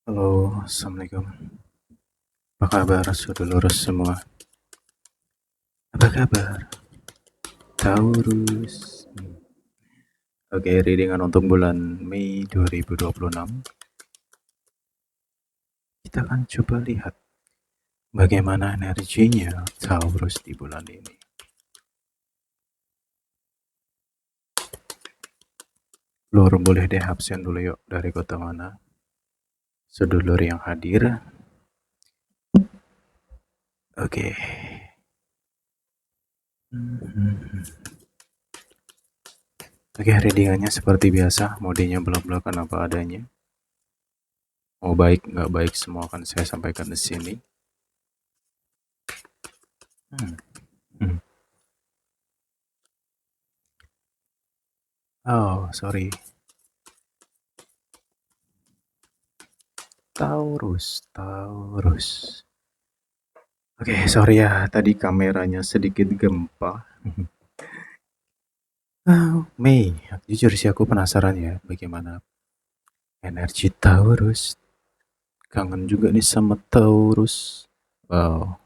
Halo, assalamualaikum. Apa kabar, saudara semua? Apa kabar, Taurus? Oke, readingan untuk bulan Mei 2026. Kita akan coba lihat bagaimana energinya Taurus di bulan ini. Lur, boleh deh absen dulu yuk, dari kota mana? Sedulur yang hadir. Oke. Oke, readingannya seperti biasa, modenya belak-belakan apa adanya. Mau baik nggak baik semua akan saya sampaikan di sini. Oh, sorry. Taurus. Oke, sorry ya, tadi kameranya sedikit gempa. Mei, jujur sih aku penasaran ya, bagaimana energi Taurus. Kangen juga nih sama Taurus. Wow.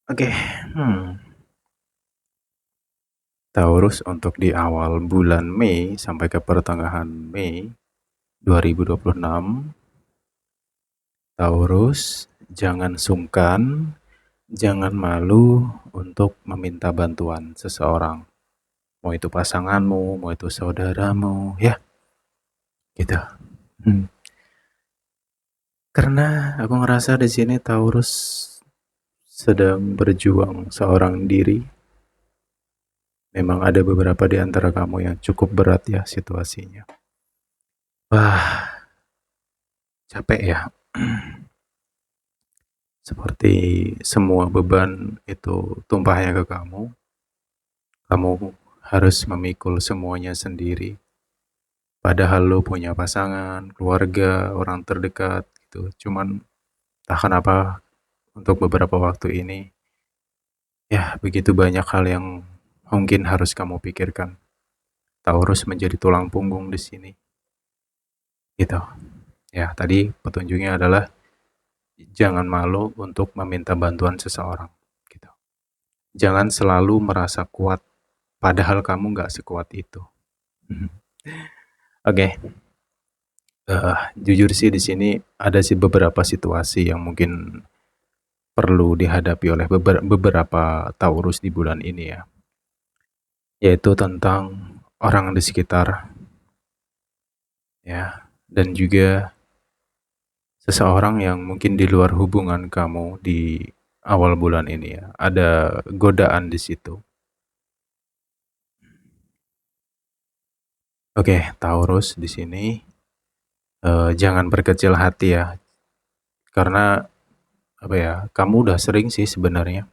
Oke, Taurus untuk di awal bulan Mei sampai ke pertengahan Mei 2026. Taurus, jangan sungkan, jangan malu untuk meminta bantuan seseorang. Mau itu pasanganmu, mau itu saudaramu, ya gitu. Karena aku ngerasa di sini Taurus sedang berjuang seorang diri. Memang ada beberapa di antara kamu yang cukup berat ya situasinya. Wah, capek ya. Seperti semua beban itu tumpahnya ke kamu. Kamu harus memikul semuanya sendiri. Padahal lo punya pasangan, keluarga, orang terdekat gitu. Cuman entah kenapa untuk beberapa waktu ini ya begitu banyak hal yang mungkin harus kamu pikirkan. Taurus menjadi tulang punggung di sini. Gitu. Ya, tadi petunjuknya adalah jangan malu untuk meminta bantuan seseorang. Gitu. Jangan selalu merasa kuat, padahal kamu nggak sekuat itu. Oke. Jujur sih di sini ada sih beberapa situasi yang mungkin perlu dihadapi oleh beberapa Taurus di bulan ini ya. Yaitu tentang orang di sekitar ya, dan juga seseorang yang mungkin di luar hubungan kamu di awal bulan ini ya. Ada godaan di situ. Oke, Taurus di sini jangan berkecil hati ya. Karena apa ya? Kamu udah sering sih sebenarnya.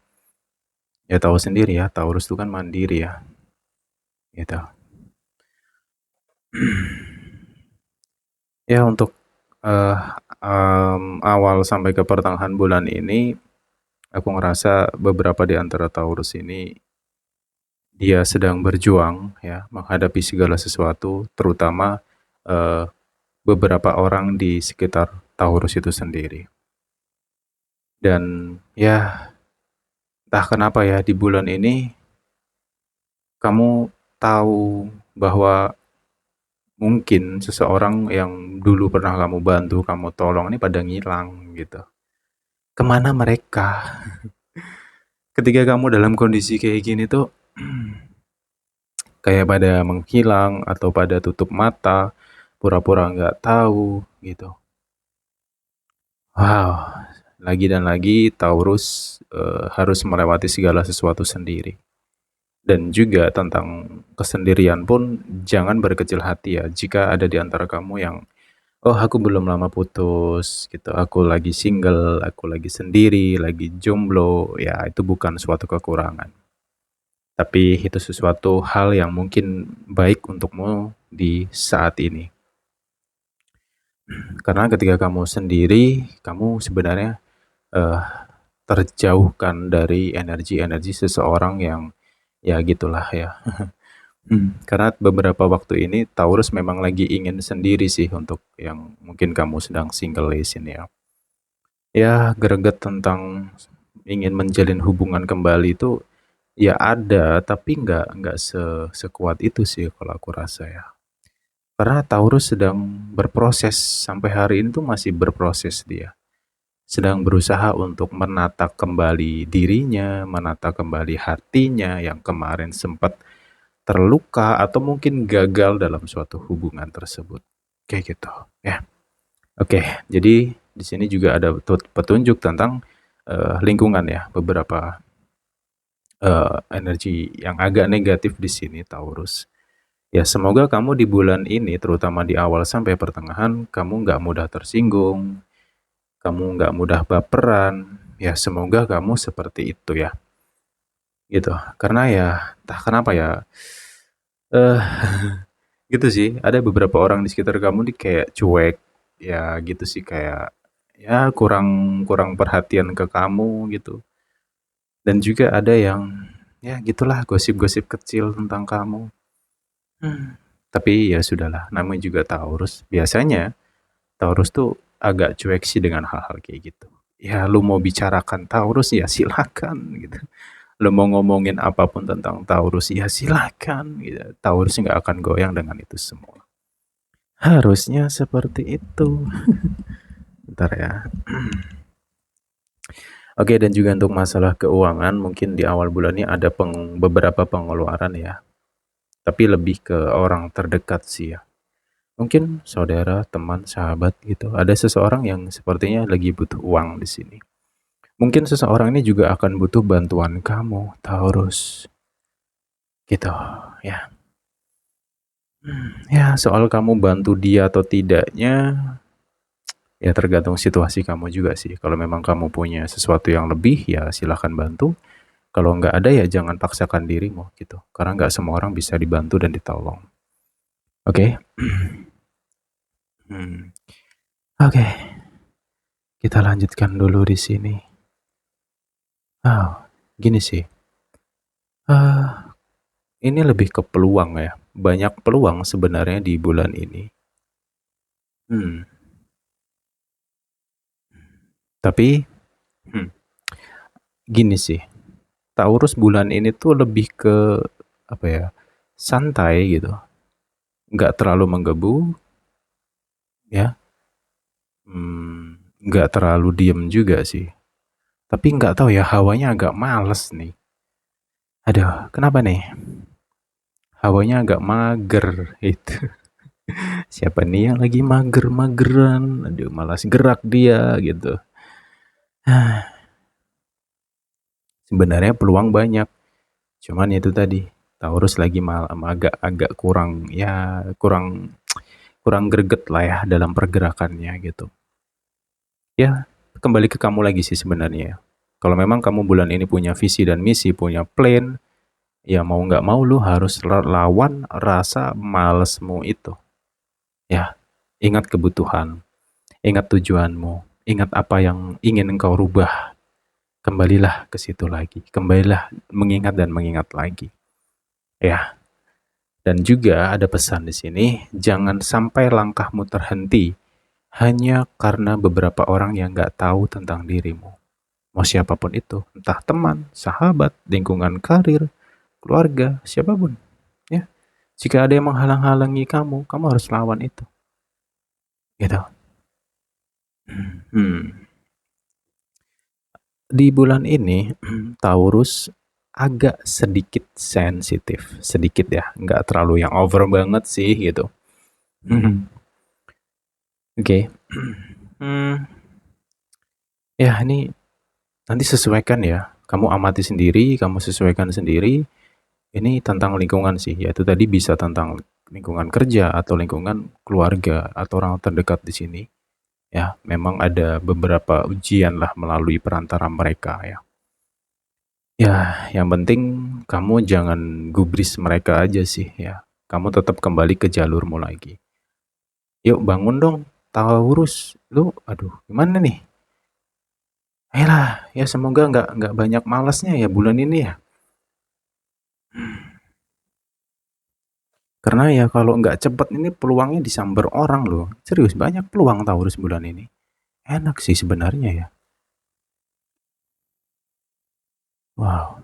Ya tahu sendiri ya, Taurus itu kan mandiri ya. Gitu. Ya untuk uh, awal sampai ke pertengahan bulan ini, aku ngerasa beberapa di antara Taurus ini dia sedang berjuang ya menghadapi segala sesuatu, terutama uh, beberapa orang di sekitar Taurus itu sendiri. Dan ya entah kenapa ya di bulan ini kamu tahu bahwa mungkin seseorang yang dulu pernah kamu bantu, kamu tolong ini pada ngilang gitu. Kemana mereka? Ketika kamu dalam kondisi kayak gini tuh kayak pada menghilang atau pada tutup mata, pura-pura nggak tahu gitu. Wow, lagi dan lagi Taurus harus melewati segala sesuatu sendiri. Dan juga tentang kesendirian pun jangan berkecil hati ya jika ada di antara kamu yang oh aku belum lama putus gitu, aku lagi single, aku lagi sendiri, lagi jomblo, ya itu bukan suatu kekurangan. Tapi itu sesuatu hal yang mungkin baik untukmu di saat ini. Karena ketika kamu sendiri, kamu sebenarnya eh, terjauhkan dari energi-energi seseorang yang ya gitulah ya. Karena beberapa waktu ini Taurus memang lagi ingin sendiri sih untuk yang mungkin kamu sedang single-isin ya. Ya, greget tentang ingin menjalin hubungan kembali itu ya ada, tapi nggak sekuat itu sih kalau aku rasa ya. Karena Taurus sedang berproses sampai hari ini tuh masih berproses dia. Sedang berusaha untuk menata kembali dirinya, menata kembali hatinya yang kemarin sempat terluka atau mungkin gagal dalam suatu hubungan tersebut. Kayak gitu, ya. Oke, jadi di sini juga ada petunjuk tentang lingkungan ya, beberapa energi yang agak negatif di sini Taurus. Ya, semoga kamu di bulan ini, terutama di awal sampai pertengahan, kamu nggak mudah tersinggung, kamu nggak mudah baperan. Ya, semoga kamu seperti itu ya, gitu. Karena ya, entah kenapa ya, eh gitu sih. Ada beberapa orang di sekitar kamu nih kayak cuek, ya gitu sih kayak ya kurang kurang perhatian ke kamu gitu. Dan juga ada yang ya gitulah gosip-gosip kecil tentang kamu. Tapi ya sudahlah, namanya juga Taurus. Biasanya Taurus tuh agak cuek sih dengan hal-hal kayak gitu. Ya lu mau bicarakan Taurus ya silakan gitu. Lu mau ngomongin apapun tentang Taurus ya silakan gitu. Taurus nggak akan goyang dengan itu semua. Harusnya seperti itu. Bentar ya. Oke, dan juga untuk masalah keuangan, mungkin di awal bulan ini ada beberapa pengeluaran ya. Tapi lebih ke orang terdekat sih ya. Mungkin saudara, teman, sahabat gitu. Ada seseorang yang sepertinya lagi butuh uang di sini. Mungkin seseorang ini juga akan butuh bantuan kamu, Taurus. Gitu, ya. Ya, soal kamu bantu dia atau tidaknya, ya tergantung situasi kamu juga sih. Kalau memang kamu punya sesuatu yang lebih, ya silahkan bantu. Kalau nggak ada, ya jangan paksakan dirimu gitu. Karena nggak semua orang bisa dibantu dan ditolong. Oke? Hmm. Oke, kita lanjutkan dulu di sini. Gini sih. Ah, ini lebih ke peluang ya. Banyak peluang sebenarnya di bulan ini. Hmm. Tapi, hmm, gini sih. Taurus bulan ini tuh lebih ke apa ya? Santai gitu. Nggak terlalu menggebu, ya. Nggak terlalu diem juga sih. Tapi nggak tahu ya, hawanya agak males nih. Aduh, kenapa nih? Hawanya agak mager itu. Siapa nih yang lagi mager-mageran? Aduh, malas gerak dia gitu. Sebenarnya peluang banyak, cuman itu tadi, Taurus lagi malam agak-agak kurang ya kurang kurang greget lah ya dalam pergerakannya gitu. Ya, kembali ke kamu lagi sih sebenarnya. Kalau memang kamu bulan ini punya visi dan misi, punya plan, ya mau nggak mau lu harus lawan rasa malesmu itu. Ya, ingat kebutuhan, ingat tujuanmu, ingat apa yang ingin engkau rubah. Kembalilah ke situ lagi, kembalilah mengingat dan mengingat lagi. Ya, dan juga ada pesan di sini, jangan sampai langkahmu terhenti hanya karena beberapa orang yang nggak tahu tentang dirimu. Mau siapapun itu, entah teman, sahabat, lingkungan karir, keluarga, siapapun. Ya, jika ada yang menghalang-halangi kamu, kamu harus lawan itu. Gitu. Hmm. Di bulan ini, Taurus agak sedikit sensitif, sedikit ya, nggak terlalu yang over banget sih gitu. Oke. Hmm, ya ini nanti sesuaikan ya. Kamu amati sendiri, kamu sesuaikan sendiri. Ini tentang lingkungan sih, yaitu tadi bisa tentang lingkungan kerja atau lingkungan keluarga atau orang terdekat di sini. Ya, memang ada beberapa ujian lah melalui perantara mereka ya. Ya, yang penting kamu jangan gubris mereka aja sih ya. Kamu tetap kembali ke jalurmu lagi. Yuk bangun dong, Taurus. Lu, aduh, gimana nih? Ayolah, ya semoga nggak banyak malasnya ya bulan ini ya. Karena ya kalau nggak cepet ini peluangnya disamber orang loh. Serius banyak peluang Taurus bulan ini. Enak sih sebenarnya ya. Wow.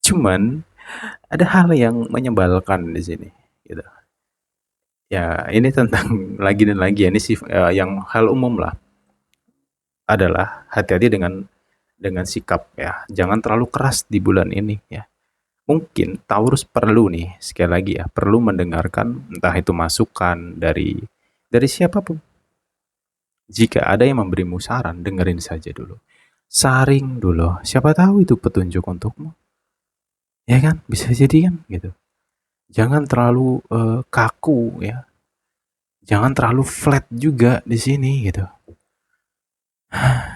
Cuman ada hal yang menyebalkan di sini gitu. Ya, ini tentang lagi dan lagi ya, ini sih yang hal umum lah adalah hati-hati dengan sikap ya. Jangan terlalu keras di bulan ini ya. Mungkin Taurus perlu nih sekali lagi ya, perlu mendengarkan entah itu masukan dari siapapun. Jika ada yang memberimu saran, dengerin saja dulu. Saring dulu. Siapa tahu itu petunjuk untukmu. Ya kan? Bisa jadi kan gitu. Jangan terlalu kaku ya. Jangan terlalu flat juga di sini gitu.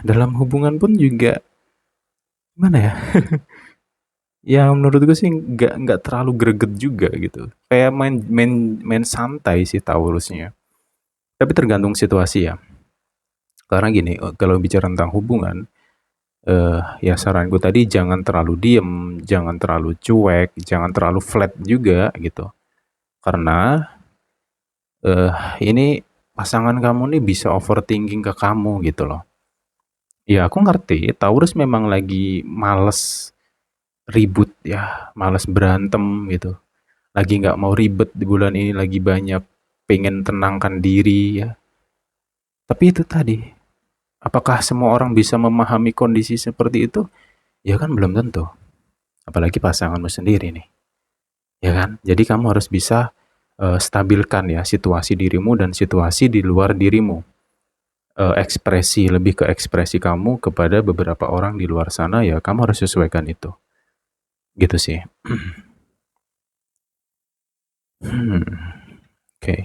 Dalam hubungan pun juga gimana ya? Ya menurutku sih nggak terlalu greget juga gitu. Kayak main main main santai sih Taurusnya. Tapi tergantung situasi ya. Karena gini, kalau bicara tentang hubungan, ya saranku tadi jangan terlalu diem, jangan terlalu cuek, jangan terlalu flat juga gitu. Karena eh ini pasangan kamu nih bisa overthinking ke kamu gitu loh. Ya aku ngerti, Taurus memang lagi males ribut ya, males berantem gitu. Lagi nggak mau ribet di bulan ini, lagi banyak pengen tenangkan diri ya. Tapi itu tadi, apakah semua orang bisa memahami kondisi seperti itu? Ya kan belum tentu. Apalagi pasanganmu sendiri nih, ya kan? Jadi kamu harus bisa stabilkan ya situasi dirimu dan situasi di luar dirimu. Ekspresi lebih ke ekspresi kamu kepada beberapa orang di luar sana ya kamu harus sesuaikan itu. Gitu sih. Hmm, oke.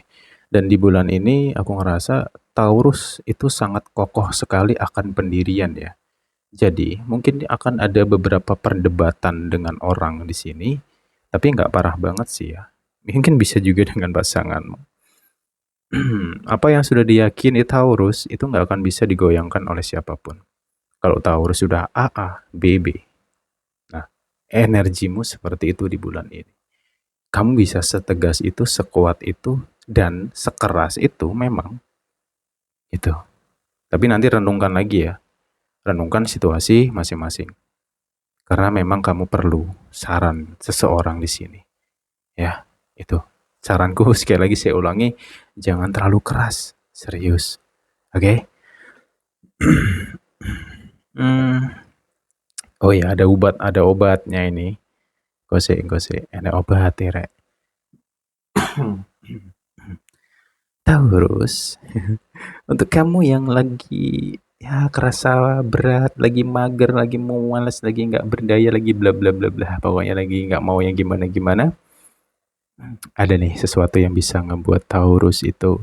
Dan di bulan ini aku ngerasa Taurus itu sangat kokoh sekali akan pendirian ya. Jadi mungkin akan ada beberapa perdebatan dengan orang di sini, tapi nggak parah banget sih ya. Mungkin bisa juga dengan pasanganmu. Apa yang sudah diyakini Taurus itu nggak akan bisa digoyangkan oleh siapapun. Kalau Taurus sudah AA, BB. Nah, energimu seperti itu di bulan ini. Kamu bisa setegas itu, sekuat itu, dan sekeras itu memang itu. Tapi nanti renungkan lagi ya. Renungkan situasi masing-masing. Karena memang kamu perlu saran seseorang di sini. Ya, itu. Saranku sekali lagi saya ulangi, jangan terlalu keras. Serius. Oke? Okay? hmm, oh ya, ada obatnya ini. Gose, ada obat ya, Rek. Taurus, untuk kamu yang lagi ya kerasa berat, lagi mager, lagi mau malas, lagi nggak berdaya, lagi bla bla bla bla, pokoknya lagi nggak mau yang gimana gimana, ada nih sesuatu yang bisa ngebuat Taurus itu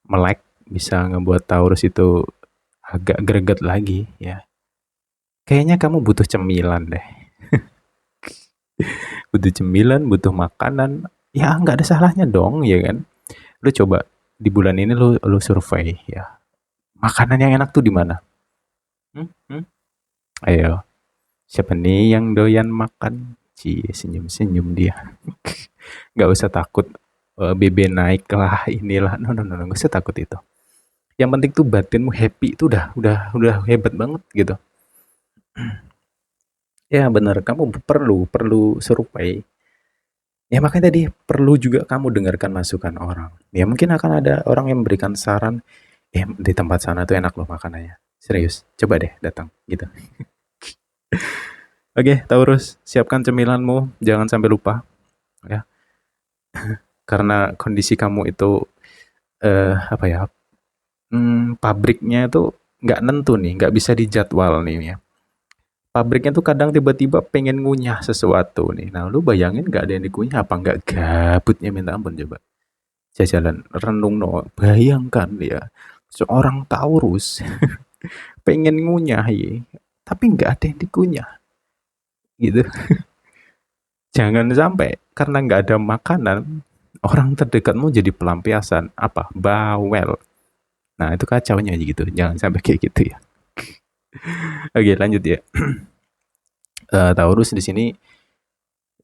melek, bisa ngebuat Taurus itu agak greget lagi ya. Kayaknya kamu butuh cemilan deh. Butuh cemilan, butuh makanan. Ya nggak ada salahnya dong, ya kan? Lu coba di bulan ini lu survei ya. Makanan yang enak tuh di mana? Hmm? Hmm? Ayo, siapa nih yang doyan makan? Cie, senyum-senyum dia. Nggak usah takut BB naik lah inilah. No, no, no, no, nggak usah takut itu. Yang penting tuh batinmu happy itu udah hebat banget gitu. Ya benar, kamu perlu survei. Ya makanya tadi perlu juga kamu dengarkan masukan orang. Ya mungkin akan ada orang yang memberikan saran, di tempat sana tuh enak loh makanannya. Serius, coba deh datang gitu. Oke, Taurus, siapkan cemilanmu, jangan sampai lupa ya. Karena kondisi kamu itu apa ya? Pabriknya itu nggak nentu nih, nggak bisa dijadwal nih ya. Pabriknya tuh kadang tiba-tiba pengen ngunyah sesuatu nih. Nah, lu bayangin nggak ada yang dikunyah apa nggak gabutnya minta ampun coba. Jajalan renung no, bayangkan ya seorang Taurus pengen ngunyah ya, tapi nggak ada yang dikunyah gitu. Jangan sampai karena nggak ada makanan, orang terdekatmu jadi pelampiasan apa bawel. Nah itu kacaunya gitu. Jangan sampai kayak gitu ya. Oke lanjut ya. Taurus di sini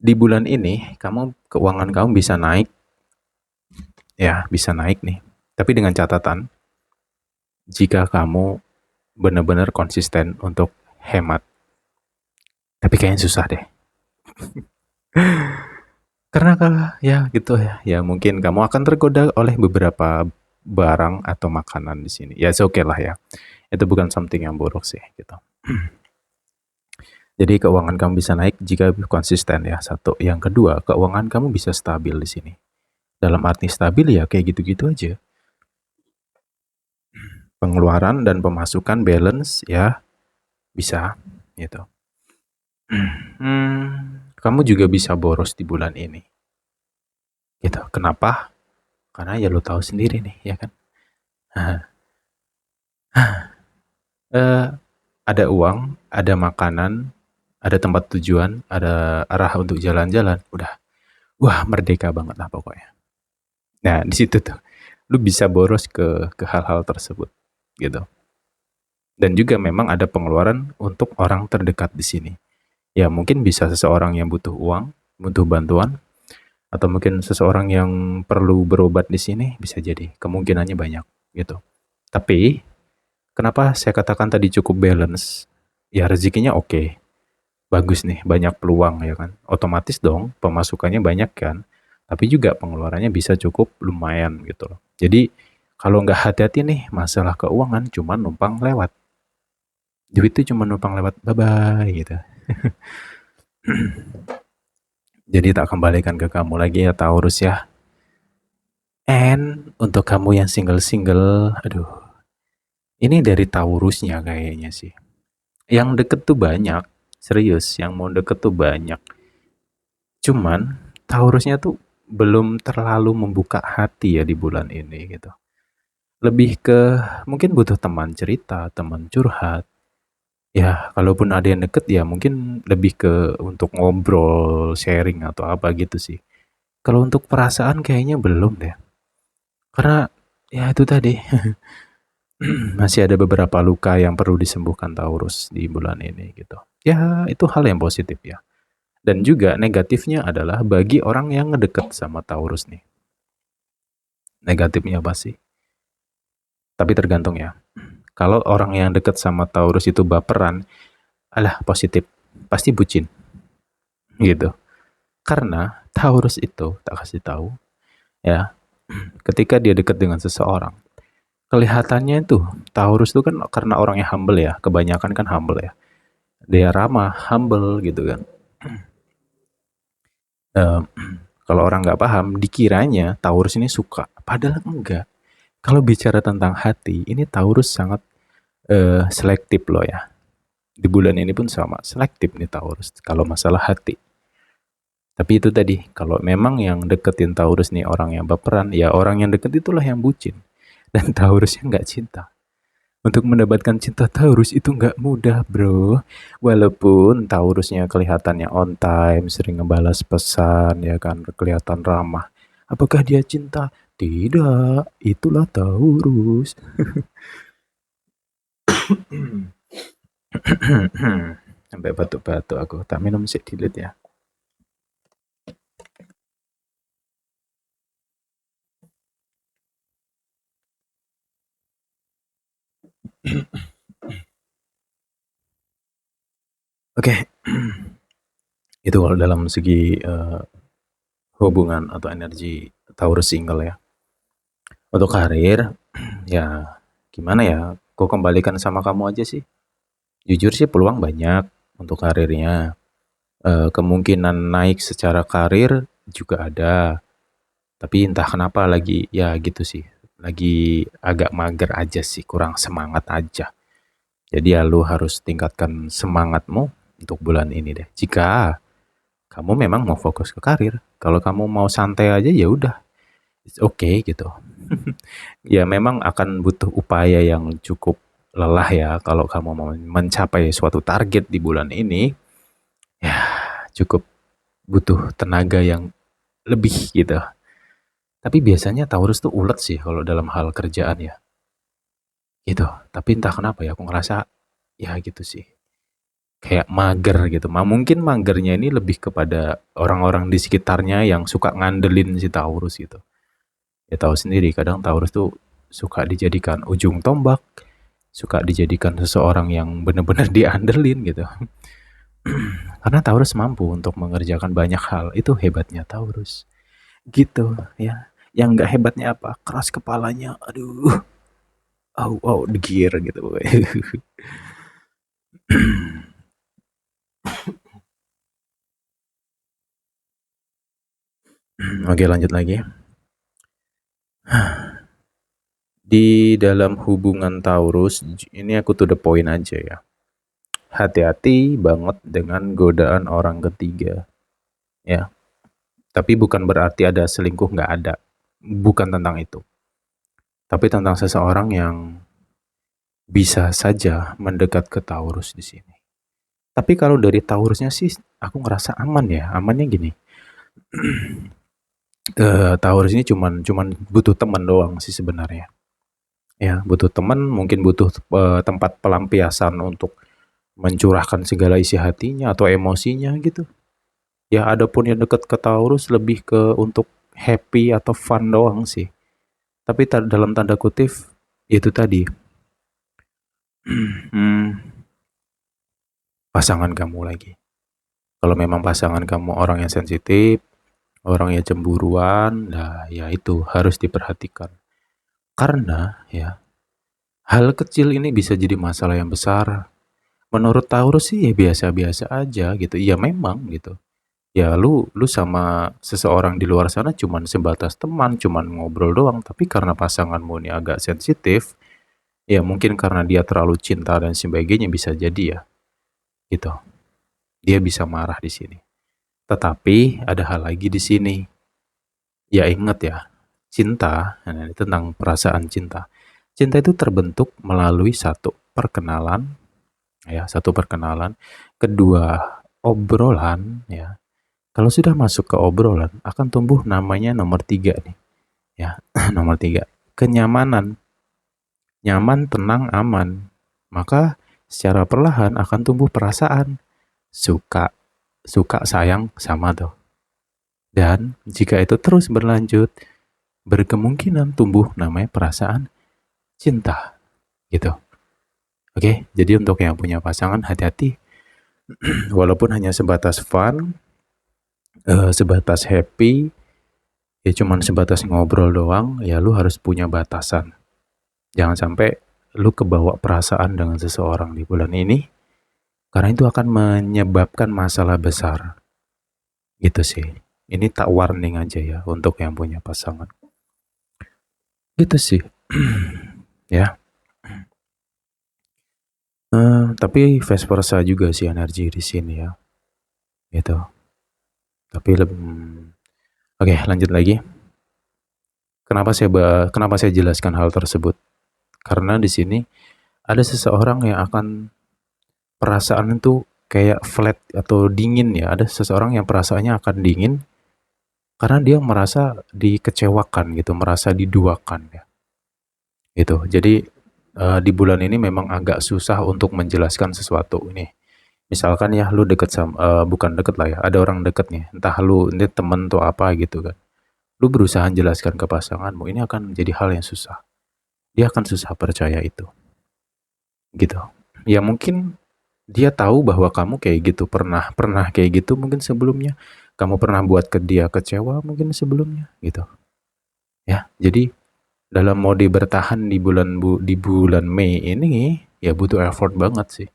Di bulan ini keuangan kamu bisa naik, ya bisa naik nih. Tapi dengan catatan, jika kamu benar-benar konsisten untuk hemat. Tapi kayaknya susah deh. Karena ya gitu ya. Ya mungkin kamu akan tergoda oleh beberapa barang atau makanan di sini. Ya oke lah ya. Itu bukan something yang buruk sih gitu. Jadi keuangan kamu bisa naik jika konsisten ya. Satu. Yang kedua, keuangan kamu bisa stabil di sini. Dalam arti stabil ya kayak gitu-gitu aja. Pengeluaran dan pemasukan balance ya bisa gitu. Kamu juga bisa boros di bulan ini. Gitu. Kenapa? Karena ya lo tahu sendiri nih, ya kan? Eh, ada uang, ada makanan, ada tempat tujuan, ada arah untuk jalan-jalan. Udah, wah merdeka banget lah pokoknya. Nah di situ tuh, lu bisa boros ke hal-hal tersebut, gitu. Dan juga memang ada pengeluaran untuk orang terdekat di sini. Ya mungkin bisa seseorang yang butuh uang, butuh bantuan, atau mungkin seseorang yang perlu berobat di sini, bisa jadi kemungkinannya banyak gitu. Tapi kenapa saya katakan tadi cukup balance? Ya rezekinya oke, bagus nih, banyak peluang ya kan. Otomatis dong pemasukannya banyak kan, tapi juga pengeluarannya bisa cukup lumayan gitu loh. Jadi kalau nggak hati-hati nih masalah keuangan cuma numpang lewat. Duit itu cuma numpang lewat, bye bye gitu. Jadi tak kembalikan ke kamu lagi ya Taurus ya. And untuk kamu yang single-single, aduh, ini dari Taurusnya kayaknya sih. Yang deket tuh banyak, serius, yang mau deket tuh banyak. Cuman Taurusnya tuh belum terlalu membuka hati ya di bulan ini gitu. Lebih ke mungkin butuh teman cerita, teman curhat. Ya, kalaupun ada yang deket ya mungkin lebih ke untuk ngobrol, sharing atau apa gitu sih. Kalau untuk perasaan kayaknya belum deh. Karena ya itu tadi, masih ada beberapa luka yang perlu disembuhkan Taurus di bulan ini gitu. Ya, itu hal yang positif ya. Dan juga negatifnya adalah bagi orang yang ngedeket sama Taurus nih. Negatifnya apa sih? Tapi tergantung ya. Kalau orang yang deket sama Taurus itu baperan, alah positif, pasti bucin gitu. Karena Taurus itu tak kasih tahu ya, ketika dia dekat dengan seseorang, kelihatannya itu Taurus itu kan karena orangnya humble ya, kebanyakan kan humble ya. Dia ramah, humble gitu kan. Eh, kalau orang nggak paham, dikiranya Taurus ini suka, padahal enggak. Kalau bicara tentang hati, ini Taurus sangat selektif loh ya. Di bulan ini pun sama, selektif nih Taurus kalau masalah hati. Tapi itu tadi, kalau memang yang deketin Taurus nih orang yang baperan, ya orang yang deket itulah yang bucin. Dan Taurusnya nggak cinta. Untuk mendapatkan cinta Taurus itu nggak mudah bro. Walaupun Taurusnya kelihatannya on time, sering ngebalas pesan, ya kan, kelihatan ramah. Apakah dia cinta? Tidak, itulah Taurus. Sampai batuk-batuk aku. Tak minum sih dilit ya. Oke. Itu kalau dalam segi hubungan atau energi Taurus single ya. Untuk karir, ya gimana ya? Kok kembalikan sama kamu aja sih. Jujur sih peluang banyak untuk karirnya. Kemungkinan naik secara karir juga ada. Tapi entah kenapa lagi ya gitu sih. Lagi agak mager aja sih, kurang semangat aja. Jadi ya lu harus tingkatkan semangatmu untuk bulan ini deh. Jika kamu memang mau fokus ke karir, kalau kamu mau santai aja ya udah, it's okay gitu. Ya memang akan butuh upaya yang cukup lelah ya kalau kamu mau mencapai suatu target di bulan ini. Ya cukup butuh tenaga yang lebih gitu. Tapi biasanya Taurus tuh ulet sih kalau dalam hal kerjaan ya. Gitu. Tapi entah kenapa ya aku ngerasa ya gitu sih. kayak mager gitu. Mungkin magernya ini lebih kepada orang-orang di sekitarnya yang suka ngandelin si Taurus gitu. Ya tahu sendiri, kadang Taurus tuh suka dijadikan ujung tombak, suka dijadikan seseorang yang benar-benar diandelin gitu. Karena Taurus mampu untuk mengerjakan banyak hal, itu hebatnya Taurus. Gitu ya. Yang nggak hebatnya apa? Keras kepalanya, aduh, degir gitu pokoknya. Oke, lanjut lagi. Di dalam hubungan Taurus, ini aku to the point aja ya. Hati-hati banget dengan godaan orang ketiga, ya. Tapi bukan berarti ada selingkuh, nggak ada. Bukan tentang itu. Tapi tentang seseorang yang bisa saja mendekat ke Taurus di sini. Tapi kalau dari Taurusnya sih, aku ngerasa aman ya. Amannya gini, Taurus ini cuman butuh teman doang sih sebenarnya. Ya, butuh teman, mungkin butuh tempat pelampiasan untuk mencurahkan segala isi hatinya atau emosinya gitu. Ya, adapun yang deket ke Taurus lebih ke untuk happy atau fun doang sih. Tapi dalam tanda kutip itu tadi, pasangan kamu lagi. Kalau memang pasangan kamu orang yang sensitif, orang yang cemburuan, nah ya itu harus diperhatikan. Karena ya, hal kecil ini bisa jadi masalah yang besar. Menurut Taurus sih ya biasa-biasa aja gitu. Iya memang gitu. Ya lu sama seseorang di luar sana cuman sebatas teman, cuman ngobrol doang, tapi karena pasanganmu ini agak sensitif, ya mungkin karena dia terlalu cinta dan sebagainya bisa jadi ya, gitu. Dia bisa marah di sini. Tetapi ada hal lagi di sini. Ya ingat ya, cinta, nah, ini tentang perasaan cinta. Cinta itu terbentuk melalui satu perkenalan, ya, satu perkenalan, kedua obrolan, ya. Kalau sudah masuk ke obrolan, akan tumbuh namanya nomor 3 nih. Ya, nomor 3. Kenyamanan. Nyaman, tenang, aman. Maka secara perlahan akan tumbuh perasaan. Suka, sayang, sama tuh. Dan jika itu terus berlanjut, berkemungkinan tumbuh namanya perasaan cinta. Gitu. Oke, jadi untuk yang punya pasangan, hati-hati. Walaupun hanya sebatas fun, sebatas happy, ya cuman sebatas ngobrol doang, ya lu harus punya batasan. Jangan sampai lu kebawa perasaan dengan seseorang di bulan ini, karena itu akan menyebabkan masalah besar. Gitu sih. Ini tak warning aja ya untuk yang punya pasangan. Gitu sih. Ya. Tapi vice versa juga sih energi di sini ya. Gitu. Tapi lebih Oke, lanjut lagi. Kenapa saya jelaskan hal tersebut? Karena di sini ada seseorang yang akan perasaan itu kayak flat atau dingin ya. Ada seseorang yang perasaannya akan dingin karena dia merasa dikecewakan gitu, merasa diduakan ya. Gitu. Jadi di bulan ini memang agak susah untuk menjelaskan sesuatu ini. Misalkan ya lu deket sama bukan deket lah ya, ada orang deket nih, entah lu ini temen atau apa gitu kan. Lu berusaha jelaskan ke pasanganmu, ini akan menjadi hal yang susah. Dia akan susah percaya itu. Gitu. Ya mungkin dia tahu bahwa kamu kayak gitu, pernah pernah kayak gitu mungkin sebelumnya. Kamu pernah buat ke dia kecewa mungkin sebelumnya gitu. Ya, jadi dalam mode bertahan di bulan Mei ini ya butuh effort banget sih.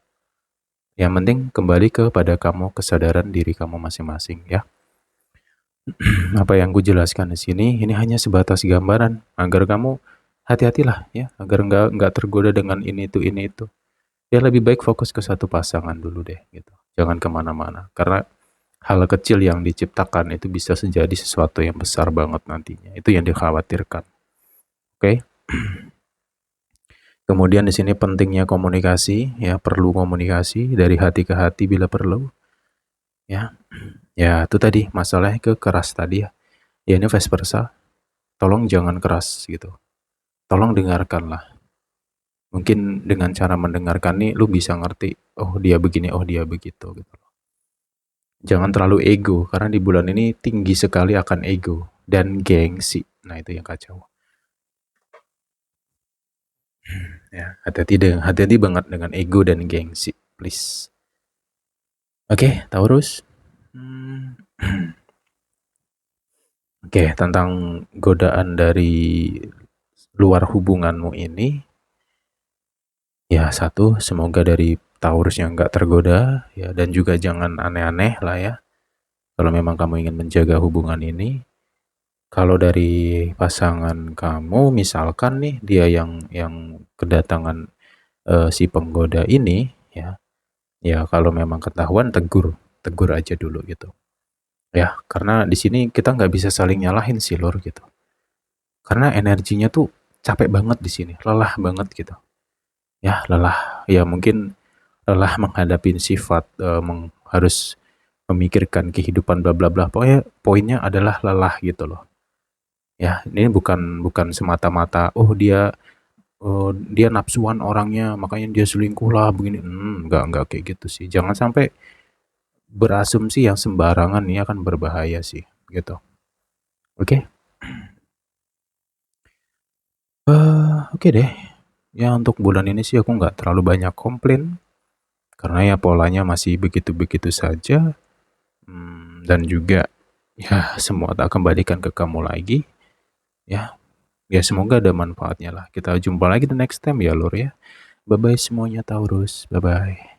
Yang penting kembali kepada kamu, kesadaran diri kamu masing-masing ya. Apa yang gue jelaskan di sini ini hanya sebatas gambaran agar kamu hati-hatilah ya, agar nggak tergoda dengan ini itu. Ya lebih baik fokus ke satu pasangan dulu deh gitu. Jangan kemana-mana karena hal kecil yang diciptakan itu bisa menjadi sesuatu yang besar banget nantinya. Itu yang dikhawatirkan. Oke. Kemudian di sini pentingnya komunikasi, ya perlu komunikasi dari hati ke hati bila perlu. Ya, ya itu tadi masalahnya ke keras tadi ya. Ya ini vice versa. Tolong jangan keras gitu. Tolong dengarkanlah. Mungkin dengan cara mendengarkan nih lu bisa ngerti, oh dia begini, oh dia begitu gitu. Jangan terlalu ego karena di bulan ini tinggi sekali akan ego dan gengsi. Nah, itu yang kacau. Ya, hati-hati banget dengan ego dan gengsi, please. Oke, Taurus. Hmm. Oke, tentang godaan dari luar hubunganmu ini, ya satu, semoga dari Taurus yang nggak tergoda, ya, dan juga jangan aneh-aneh lah ya. Kalau memang kamu ingin menjaga hubungan ini, kalau dari pasangan kamu, misalkan nih dia yang kedatangan si penggoda ini, ya, ya kalau memang ketahuan tegur, tegur aja dulu gitu. Ya, karena di sini kita nggak bisa saling nyalahin sih lor gitu. Karena energinya tuh capek banget di sini, lelah banget gitu. Ya, lelah. Ya mungkin lelah menghadapi sifat harus memikirkan kehidupan bla bla bla. Pokoknya poinnya adalah lelah gitu loh. Ya, ini bukan bukan semata-mata dia nafsuan orangnya, makanya dia selingkuh lah begini. Enggak kayak gitu sih. Jangan sampai berasumsi yang sembarangan, ini akan berbahaya sih, gitu. Oke. Oke deh. Ya untuk bulan ini sih aku nggak terlalu banyak komplain karena ya polanya masih begitu-begitu saja. Dan juga ya semua tak kembalikan ke kamu lagi. Ya, ya semoga ada manfaatnya lah. Kita jumpa lagi the next time ya Lur ya. Bye bye semuanya Taurus. Bye bye.